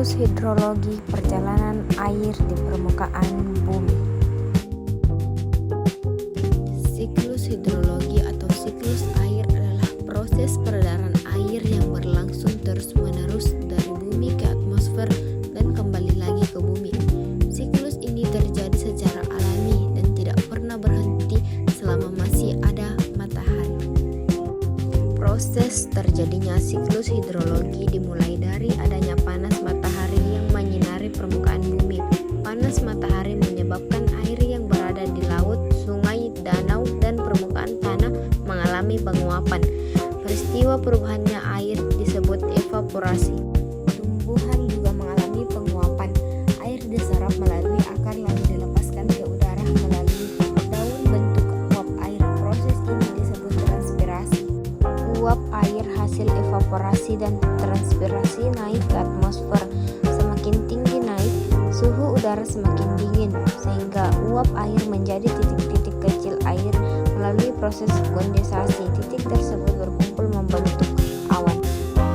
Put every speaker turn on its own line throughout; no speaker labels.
Siklus hidrologi perjalanan air di permukaan bumi. Siklus hidrologi atau siklus air adalah proses peredaran air yang berlangsung terus-menerus dari bumi ke atmosfer dan kembali lagi ke bumi. Siklus ini terjadi secara alami dan tidak pernah berhenti selama masih ada matahari. Proses terjadinya siklus hidrologi dimulai dari adanya panas matahari yang menyinari permukaan bumi. Panas matahari menyebabkan air yang berada di laut, sungai, danau, dan permukaan tanah mengalami penguapan. Peristiwa perubahannya air disebut evaporasi. Tumbuhan juga mengalami penguapan. Air diserap melalui akar lalu dilepaskan ke udara melalui daun bentuk uap air. Proses ini disebut transpirasi. Uap air hasil evaporasi dan transpirasi naik ke atmosfer. Semakin tinggi naik, suhu udara semakin dingin, sehingga uap air menjadi titik-titik kecil air melalui proses kondensasi. Titik tersebut berkumpul membentuk awan.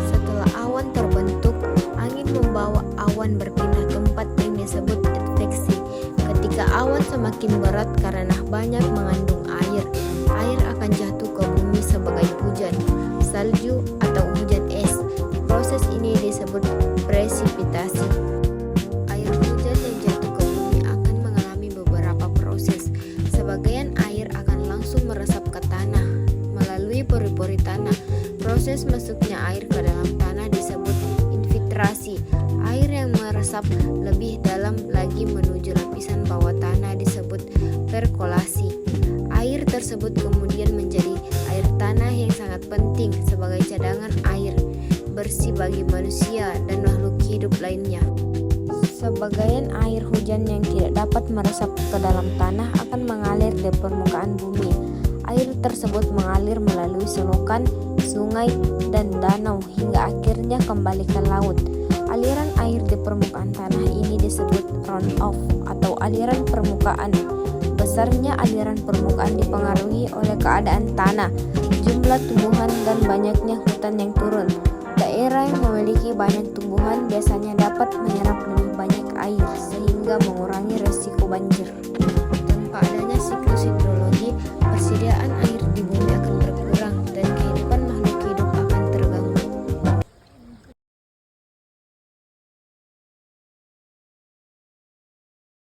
Setelah awan terbentuk, angin membawa awan berpindah tempat yang disebut adveksi. Ketika awan semakin berat karena banyak mengandung air, air akan jatuh ke bumi sebagai hujan, salju, atau hujan es. Proses ini disebut presipitasi. Air hujan yang jatuh ke bumi akan mengalami beberapa proses. Sebagian air akan langsung meresap ke tanah melalui pori-pori tanah. Proses masuknya air ke dalam tanah disebut infiltrasi. Air yang meresap lebih dalam lagi menuju lapisan bawah tanah disebut perkolasi. Air tersebut kemudian menjadi air tanah yang sangat penting sebagai cadangan air bersih bagi manusia dan makhluk hidup lainnya. Sebagian air hujan yang tidak dapat meresap ke dalam tanah akan mengalir di permukaan bumi. Air tersebut mengalir melalui selokan, sungai, dan danau hingga akhirnya kembali ke laut. Aliran air di permukaan tanah ini disebut runoff atau aliran permukaan. Besarnya aliran permukaan dipengaruhi oleh keadaan tanah, jumlah tumbuhan, dan banyaknya hutan yang turun. Daerah yang memiliki banyak tumbuhan biasanya dapat menyerap lebih banyak air sehingga mengurangi resiko banjir.